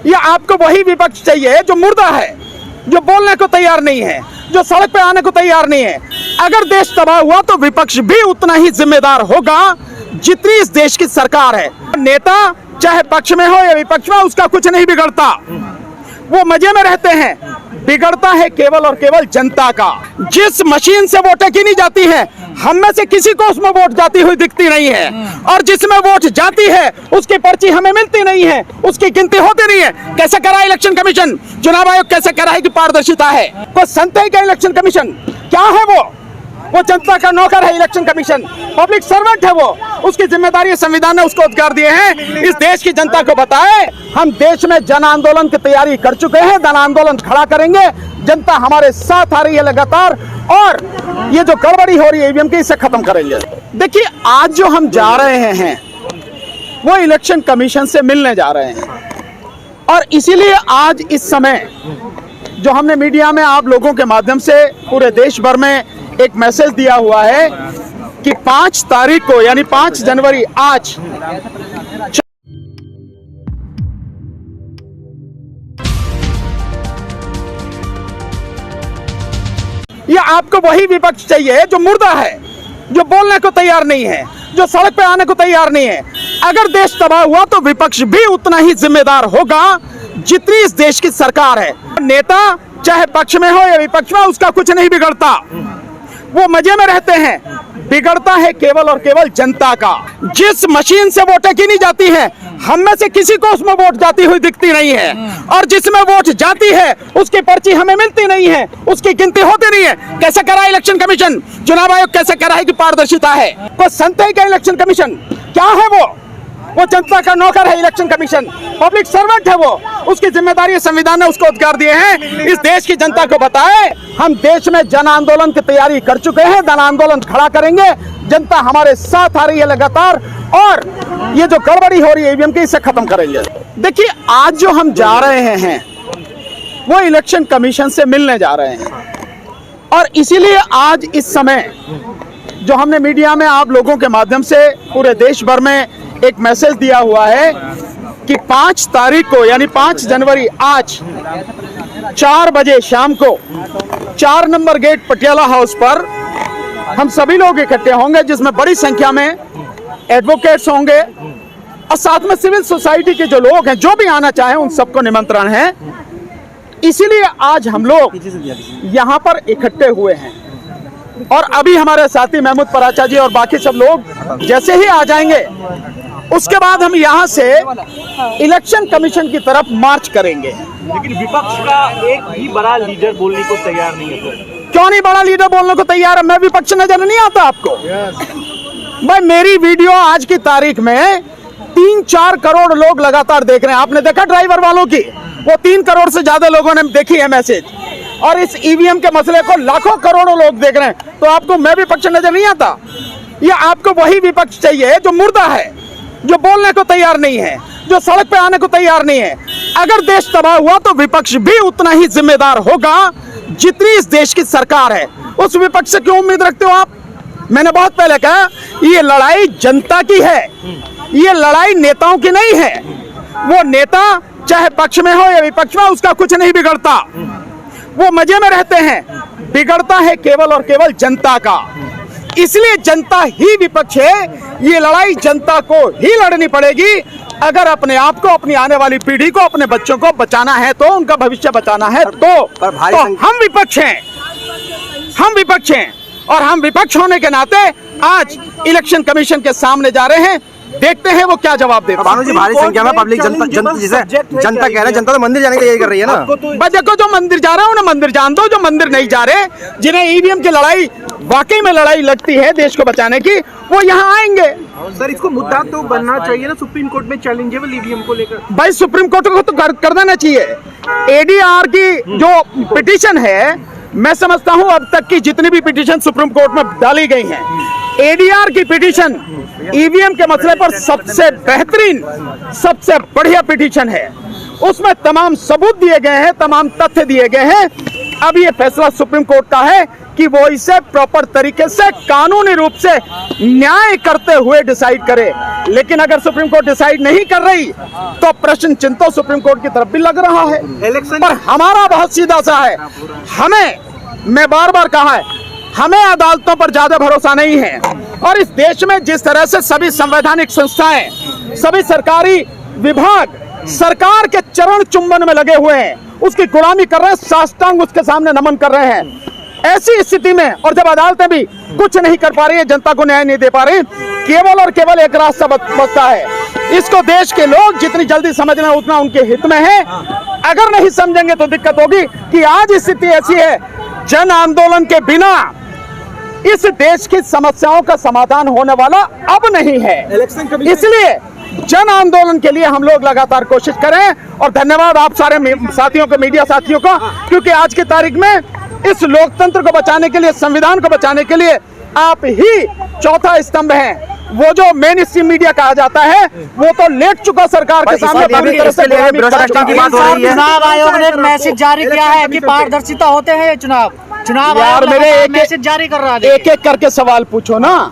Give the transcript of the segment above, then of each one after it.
या आपको वही विपक्ष चाहिए जो मुर्दा है, जो बोलने को तैयार नहीं है, जो सड़क पे आने को तैयार नहीं है। अगर देश तबाह हुआ तो विपक्ष भी उतना ही जिम्मेदार होगा जितनी इस देश की सरकार है। नेता चाहे पक्ष में हो या विपक्ष में, उसका कुछ नहीं बिगड़ता, वो मजे में रहते हैं। बिगड़ता है केवल और केवल जनता का। जिस मशीन से वोटें गिनी जाती हैं, हम में से किसी को उसमें वोट जाती हुई दिखती नहीं है, और जिसमें वोट जाती है उसकी पर्ची हमें मिलती नहीं है, उसकी गिनती होती नहीं है। कैसे कराए इलेक्शन कमीशन? चुनाव आयोग कैसे कराए कि पारदर्शिता है? कोई संत है क्या इलेक्शन कमीशन? क्या है वो जनता का नौकर है इलेक्शन कमीशन, पब्लिक सर्वेंट है वो। उसकी जिम्मेदारी संविधान ने उसको अधिकार दिए हैं। इस देश की जनता को बताए, हम देश में जन आंदोलन की तैयारी कर चुके हैं, जन आंदोलन खड़ा करेंगे। जनता हमारे साथ आ रही है लगातार, और ये जो गड़बड़ी हो रही है ईवीएम की, इसे खत्म करेंगे। देखिए, आज जो हम जा रहे हैं वो इलेक्शन कमीशन से मिलने जा रहे हैं, और इसीलिए आज इस समय जो हमने मीडिया में आप लोगों के माध्यम से पूरे देश भर में एक मैसेज दिया हुआ है कि 5 तारीख को, यानी 5 जनवरी, आज या आपको वही विपक्ष चाहिए जो मुर्दा है, जो बोलने को तैयार नहीं है, जो सड़क पे आने को तैयार नहीं है। अगर देश तबाह हुआ तो विपक्ष भी उतना ही जिम्मेदार होगा जितनी इस देश की सरकार है। नेता चाहे पक्ष में हो या विपक्ष में, उसका कुछ नहीं बिगड़ता, वो मजे में रहते हैं। बिगड़ता है केवल और केवल जनता का। जिस मशीन से वोटें गिनी जाती हैं, हम में से किसी को उसमें वोट जाती हुई दिखती नहीं है, और जिसमें वोट जाती है उसकी पर्ची हमें मिलती नहीं है, उसकी गिनती होती नहीं है। कैसे कराए इलेक्शन कमीशन? चुनाव आयोग कैसे कराए कि पारदर्शिता है? कोई संत है क्या इलेक्शन कमीशन? क्या है वो जनता का नौकर है इलेक्शन कमीशन, पब्लिक सर्वेंट है वो। उसकी जिम्मेदारी संविधान ने उसको अधिकार दिए हैं। इस देश की जनता को बताए, हम देश में जन आंदोलन की तैयारी कर चुके हैं, जन आंदोलन खड़ा करेंगे। जनता हमारे साथ आ रही है लगातार, और ये जो गड़बड़ी हो रही है ईवीएम की, इसे खत्म करेंगे। देखिए, आज जो हम जा रहे हैं वो इलेक्शन कमीशन से मिलने जा रहे हैं, और इसीलिए आज इस समय जो हमने मीडिया में आप लोगों के माध्यम से पूरे देश भर में एक मैसेज दिया हुआ है कि 5 तारीख को, यानी 5 जनवरी, आज 4 बजे शाम को 4 नंबर गेट पटियाला हाउस पर हम सभी लोग इकट्ठे होंगे, जिसमें बड़ी संख्या में एडवोकेट्स होंगे, और साथ में सिविल सोसाइटी के जो लोग हैं, जो भी आना चाहें उन सबको निमंत्रण है। इसीलिए आज हम लोग यहाँ पर इकट्ठे हुए हैं, और अभी हमारे साथी महमूद पराचा जी और बाकी सब लोग जैसे ही आ जाएंगे, उसके बाद हम यहाँ से इलेक्शन कमीशन की तरफ मार्च करेंगे। लेकिन विपक्ष का एक भी बड़ा लीडर बोलने को तैयार नहीं है। क्यों नहीं बड़ा लीडर बोलने को तैयार है? मैं विपक्ष नजर नहीं आता आपको? भाई, मेरी वीडियो आज की तारीख में 3-4 करोड़ लोग लगातार देख रहे हैं। आपने देखा ड्राइवर वालों की, वो 3 करोड़ से ज्यादा लोगों ने देखी है मैसेज, और इस ईवीएम के मसले को लाखों करोड़ों लोग देख रहे हैं। तो आपको मैं विपक्ष नजर नहीं आता? या आपको वही विपक्ष चाहिए जो मुर्दा है, जो बोलने को तैयार नहीं है, जो सड़क पे आने को तैयार नहीं है? अगर देश तबाह हुआ तो विपक्ष भी उतना ही जिम्मेदार होगा जितनी इस देश की सरकार है। उस विपक्ष से क्यों उम्मीद रखते हो आप? मैंने बहुत पहले कहा, ये लड़ाई जनता की है, ये लड़ाई नेताओं की नहीं है। वो नेता चाहे पक्ष में हो या विपक्ष में, उसका कुछ नहीं बिगड़ता, वो मजे में रहते हैं। बिगड़ता है केवल और केवल जनता का। इसलिए जनता ही विपक्ष है। ये लड़ाई जनता को ही लड़नी पड़ेगी। अगर अपने आप को, अपनी आने वाली पीढ़ी को, अपने बच्चों को बचाना है, तो उनका भविष्य बचाना है, तो हम विपक्ष हैं, हम विपक्ष हैं। और हम विपक्ष होने के नाते आज इलेक्शन कमीशन के सामने जा रहे हैं। देखते हैं वो क्या जवाब देते हैं। भानु जी, भारी संख्या में पब्लिक जनता कह रहे हैं, जनता तो मंदिर जाने की तैयारी कर रही है ना। देखो, जो मंदिर जा रहे हैं उन्हें मंदिर जान दो, जो मंदिर नहीं जा रहे, जिन्हें ईवीएम की लड़ाई वाकई में लड़ाई लगती है देश को बचाने की, वो यहाँ आएंगे। सर, इसको मुद्दा तो बनना चाहिए ना सुप्रीम कोर्ट में, चैलेंजेबल ईवीएम को लेकर। भाई, सुप्रीम कोर्ट को तो कर देना चाहिए। एडीआर की जो पिटीशन है, मैं समझता हूँ अब तक की जितनी भी पिटीशन सुप्रीम कोर्ट में डाली गई हैं, एडीआर की पिटीशन ईवीएम के मसले पर सबसे बेहतरीन, सबसे बढ़िया पिटीशन है। उसमें तमाम सबूत दिए गए हैं, तमाम तथ्य दिए गए हैं अब ये फैसला सुप्रीम कोर्ट का है कि वो इसे प्रॉपर तरीके से कानूनी रूप से न्याय करते हुए डिसाइड करे। लेकिन अगर सुप्रीम कोर्ट डिसाइड नहीं कर रही तो प्रश्न चिन्ह तो सुप्रीम कोर्ट की तरफ भी लग रहा है। पर हमारा बहुत सीधा सा है, मैं बार बार कहा है, हमें अदालतों पर ज्यादा भरोसा नहीं है। और इस देश में जिस तरह से सभी संवैधानिक संस्थाएं, सभी सरकारी विभाग सरकार के चरण चुंबन में लगे हुए हैं, उसकी गुलामी कर रहे हैं, साष्टांग उसके सामने नमन कर रहे हैं, ऐसी स्थिति में और जब अदालतें भी कुछ नहीं कर पा रही है, जनता को न्याय नहीं दे पा रही, केवल और केवल एक रास्ता बचता है। इसको देश के लोग जितनी जल्दी समझ लें उतना उनके हित में है। अगर नहीं समझेंगे तो दिक्कत होगी कि आज स्थिति ऐसी है, जन आंदोलन के बिना इस देश की समस्याओं का समाधान होने वाला अब नहीं है। इसलिए जन आंदोलन के लिए हम लोग लगातार कोशिश करें। और धन्यवाद आप सारे साथियों को, मीडिया साथियों को, क्योंकि आज की तारीख में इस लोकतंत्र को बचाने के लिए, संविधान को बचाने के लिए आप ही चौथा स्तंभ हैं। वो जो मेन स्ट्रीम मीडिया कहा जाता है वो तो लेट चुका सरकार के सामने। चुनाव आयोग ने एक मैसेज जारी किया है कि पारदर्शिता होते हैं ये चुनाव यार मेरे मैसेज जारी कर रहा है। एक एक करके सवाल पूछो ना,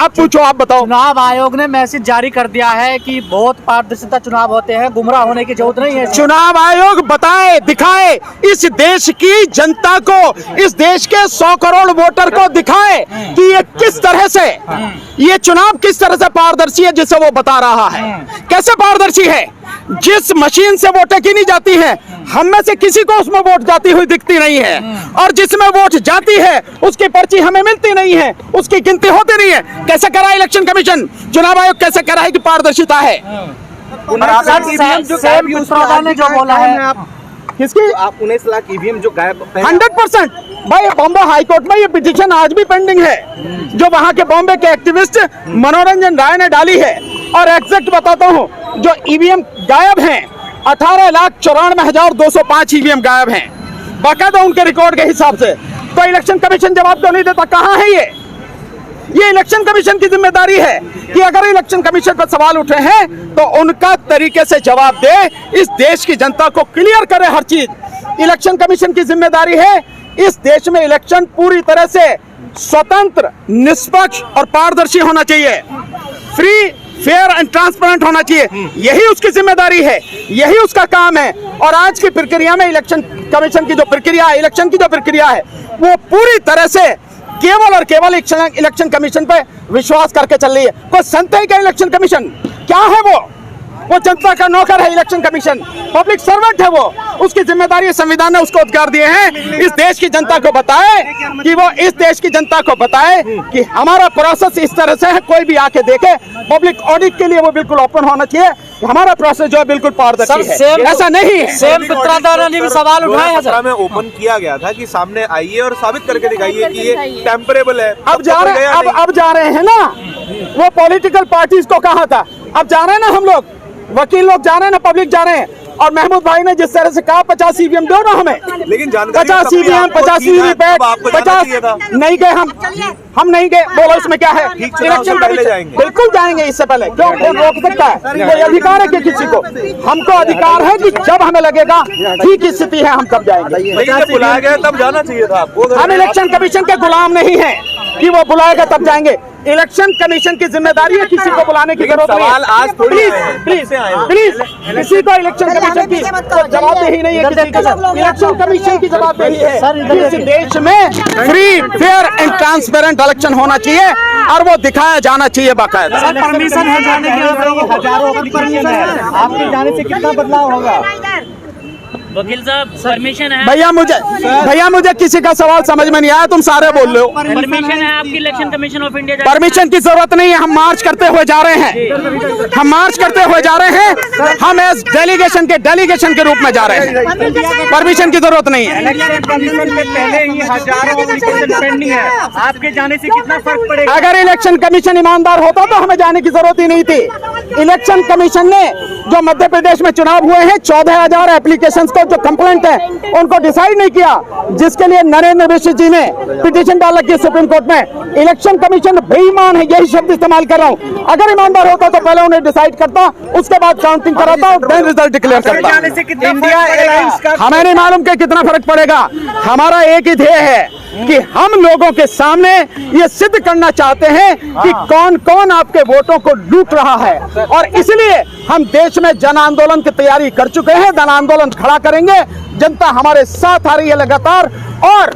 अब पूछो, आप बताओ। चुनाव आयोग ने मैसेज जारी कर दिया है कि बहुत पारदर्शिता चुनाव होते हैं, गुमराह होने की जरूरत नहीं है। चुनाव आयोग बताए, दिखाए, इस देश की जनता को, इस देश के 100 करोड़ वोटर को दिखाए कि ये किस तरह से, ये चुनाव किस तरह से पारदर्शी है, जिसे वो बता रहा है। कैसे पारदर्शी है? जिस मशीन से वोटें गिनी जाती हैं, हम में से किसी को उसमें वोट जाती हुई दिखती नहीं है, और जिसमें वोट जाती है उसकी पर्ची हमें मिलती नहीं है, उसकी गिनती होती नहीं है। कैसे करा इलेक्शन कमीशन, चुनाव आयोग कैसे करा है कि पारदर्शिता है? ने जो बोला है किसकी? आप 19 लाख ईवीएम जो गायब, 100% भाई, बॉम्बे हाई कोर्ट में ये पिटीशन आज भी पेंडिंग है, जो वहां के बॉम्बे के एक्टिविस्ट मनोरंजन राय ने डाली है। और एग्जैक्ट बताता हूं, जो ईवीएम गायब हैं, 18,94,205 ईवीएम गायब हैं, बाकायदा उनके रिकॉर्ड के हिसाब से। तो इलेक्शन कमीशन जवाब तो नहीं देता। कहां है ये इलेक्शन कमीशन की जिम्मेदारी है कि अगर इलेक्शन कमीशन पर सवाल उठे हैं तो उनका तरीके से जवाब दे, इस देश की जनता को क्लियर करे हर चीज। इलेक्शन कमीशन की जिम्मेदारी है इस देश में इलेक्शन पूरी तरह से स्वतंत्र, निष्पक्ष और पारदर्शी होना चाहिए, फ्री, फेयर एंड ट्रांसपेरेंट होना चाहिए। यही उसकी जिम्मेदारी है, यही उसका काम है। और आज की प्रक्रिया में इलेक्शन कमीशन की जो प्रक्रिया है, इलेक्शन की जो प्रक्रिया है, वो पूरी तरह से केवल और केवल इलेक्शन कमीशन पे विश्वास करके चल रही है। कोई संत है क्या इलेक्शन कमीशन? क्या है वो जनता का नौकर है इलेक्शन कमीशन, पब्लिक सर्वेंट है वो। उसकी जिम्मेदारी संविधान ने उसको अधिकार दिए हैं, इस देश की जनता को बताए कि वो इस देश की जनता को बताए कि हमारा प्रोसेस इस तरह से है। कोई भी आके देखे, पब्लिक ऑडिट के लिए वो बिल्कुल ओपन होना चाहिए। हमारा प्रोसेस जो है बिल्कुल पारदर्शी है, ऐसा नहीं है। सेम पित्रादारा ने भी सवाल उठाए हैं में ओपन किया गया था कि सामने आइए और साबित करके दिखाइए कि ये टेम्परेबल है। अब जा रहे हैं ना, वो पॉलिटिकल पार्टीज को कहा था, अब जा रहे हैं ना, हम लोग वकील लोग जा रहे हैं ना, पब्लिक जा रहे हैं। और महमूद भाई ने जिस तरह से कहा 50 ईवीएम दो ना हमें, लेकिन 50 ईवीएम, 50 वीवीपैट, 50 नहीं गए हम नहीं गए। बोलो इसमें क्या है? इलेक्शन पहले जाएंगे, बिल्कुल जाएंगे। इससे पहले क्यों कौन रोक सकता है? कोई अधिकार है कि किसी को? हमको अधिकार है कि जब हमें लगेगा ठीक स्थिति है हम तब जाएंगे। बुलाया गया तब जाना चाहिए था आपको। हम इलेक्शन कमीशन के गुलाम नहीं है कि वो बुलाएगा तब जाएंगे। इलेक्शन कमीशन की जिम्मेदारी है, किसी को बुलाने की जरूरत नहीं है। आज प्लीज किसी को इलेक्शन कमीशन की जवाबदेही नहीं है, किसी को इलेक्शन कमीशन की जवाबदेही है। इस देश में free, fair and transparent election होना चाहिए और वो दिखाया जाना चाहिए बाकायदा। सर परमिशन है जाने के लिए, हजारों की परमिशन है, आपके जाने से कितना बदलाव होगा? वकील साहब परमिशन है? भैया मुझे किसी का सवाल समझ में नहीं आया, तुम सारे बोल रहे हो। परमिशन है आपकी election commission of India? Permission की जरूरत नहीं है, हम मार्च करते हुए जा रहे हैं, हम एज डेलीगेशन के रूप में जा रहे हैं। परमिशन की जरूरत नहीं है। इलेक्शन कमीशन में पहले ही हजारों एप्लीकेशन पेंडिंग है, आपके जाने से कितना फर्क पड़ेगा? अगर इलेक्शन कमीशन ईमानदार होता तो हमें जाने की जरूरत ही नहीं थी। इलेक्शन कमीशन ने जो मध्य प्रदेश में चुनाव हुए हैं 14,000 एप्लीकेशंस को जो कंप्लेंट है उनको डिसाइड नहीं किया, जिसके लिए नरेंद्र मिश्र जी ने पिटीशन डाला कि सुप्रीम कोर्ट में। इलेक्शन कमीशन बेईमान है, यही शब्द इस्तेमाल कर रहा हूं। अगर ईमानदार होता तो पहले उन्हें डिसाइड करता, उसके बाद काउंटिंग कराता और देन रिजल्ट डिक्लेयर करता। इंडिया एलायंस का हमें नहीं मालूम कि कितना फर्क पड़ेगा। हमारा एक ही ध्येय है कि हम लोगों के सामने ये सिद्ध करना चाहते हैं कि कौन कौन आपके वोटों को लूट रहा है, और इसलिए हम देश में जन आंदोलन की तैयारी कर चुके हैं। जन आंदोलन खड़ा करेंगे, जनता हमारे साथ आ रही है लगातार, और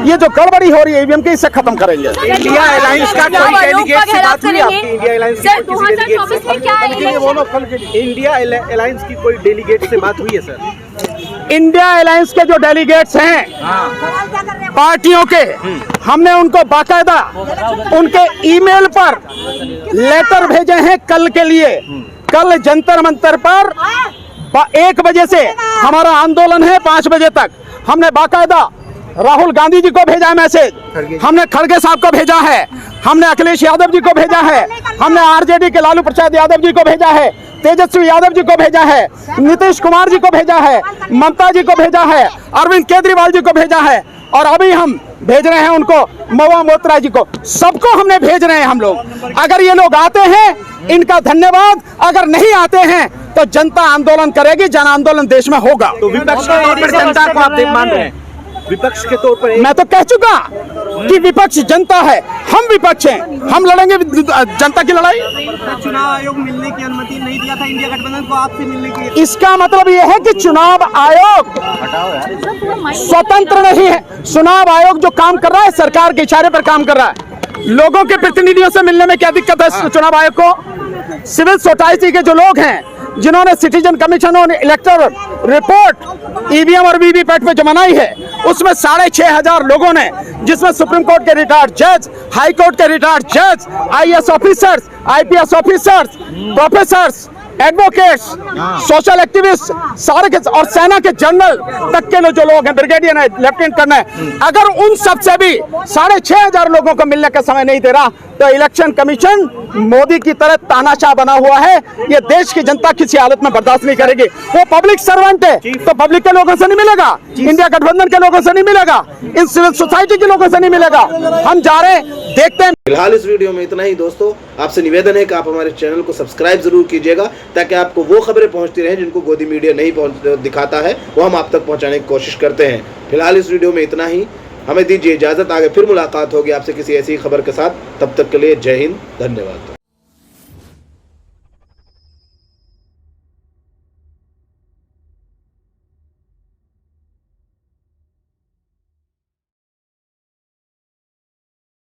ये जो गड़बड़ी हो रही है ईवीएम की, इसे खत्म करेंगे। इंडिया एलायंस का कोई डेलीगेट से बात हुई आपकी? इंडिया एलायंस की किसी डेलीगेट से? इंडिया एलायंस की कोई डेलीगेट से बात हुई है सर? इंडिया अलायंस के जो डेलीगेट्स हैं पार्टियों के, हमने उनको बाकायदा उनके ईमेल पर लेटर भेजे हैं कल के लिए। कल जंतर मंतर पर 1 बजे से हमारा आंदोलन है, 5 बजे तक। हमने बाकायदा राहुल गांधी जी को भेजा है मैसेज, हमने खड़गे साहब को भेजा है, हमने अखिलेश यादव जी को भेजा है, हमने आरजेडी के लालू प्रसाद यादव जी को भेजा है, तेजस्वी यादव जी को भेजा है, नीतीश कुमार जी को भेजा है, ममता जी को भेजा है, अरविंद केजरीवाल जी को भेजा है, और अभी हम भेज रहे हैं उनको, महुआ मोत्रा जी को। सबको हमने भेज रहे हैं हम लोग। अगर ये लोग आते हैं इनका धन्यवाद, अगर नहीं आते हैं तो जनता आंदोलन करेगी, जन आंदोलन देश में होगा। तो विपक्ष के तौर पर जनता को आप मान रहे हैं? विपक्ष के तौर पर मैं तो कह चुका कि विपक्ष जनता है, हम विपक्ष हैं, हम लड़ेंगे जनता की लड़ाई। चुनाव आयोग मिलने की अनुमति नहीं दिया था इंडिया गठबंधन को आपसे मिलने की। इसका मतलब यह है कि चुनाव आयोग स्वतंत्र नहीं है। चुनाव आयोग जो काम कर रहा है सरकार के इशारे पर काम कर रहा है। लोगों के प्रतिनिधियों से मिलने में क्या दिक्कत है चुनाव आयोग को? सिविल सोसाइटी के जो लोग हैं, जिन्होंने सिटीजन कमीशन और इलेक्टोरल रिपोर्ट ईवीएम और वीवीपैट पे जमानाई है, उसमें 6,500 लोगों ने, जिसमें सुप्रीम कोर्ट के रिटायर्ड जज, हाई कोर्ट के रिटायर्ड जज, IAS officers, IPS officers, professors, advocates, social activist, सारे के, और सेना के जनरल तक के जो लोग हैं, ब्रिगेडियर है, लेफ्टिनेंट कर्नल है, अगर उन सब से भी 6,500 लोगों को मिलने का समय नहीं दे रहा तो इलेक्शन कमीशन मोदी की तरह तानाशाह बना हुआ है। ये देश की जनता किसी हालत में बर्दाश्त नहीं करेगी। वो पब्लिक सर्वेंट है तो पब्लिक के लोगों से नहीं मिलेगा, इंडिया गठबंधन के लोगों से नहीं मिलेगा, इन सिविल सोसाइटी के लोगों से नहीं मिलेगा। हम जा रहे हैं, देखते हैं। फिलहाल इस वीडियो में इतना ही दोस्तों। आपसे निवेदन है कि आप हमारे चैनल को सब्सक्राइब जरूर कीजिएगा, ताकि आपको वो खबरें पहुंचती रहें जिनको गोदी मीडिया नहीं दिखाता है, वो हम आप तक पहुंचाने की कोशिश करते हैं। फिलहाल इस वीडियो में इतना ही, हमें दीजिए इजाजत। आगे फिर मुलाकात होगी आपसे किसी ऐसी खबर के साथ। तब तक के लिए जय हिंद, धन्यवाद।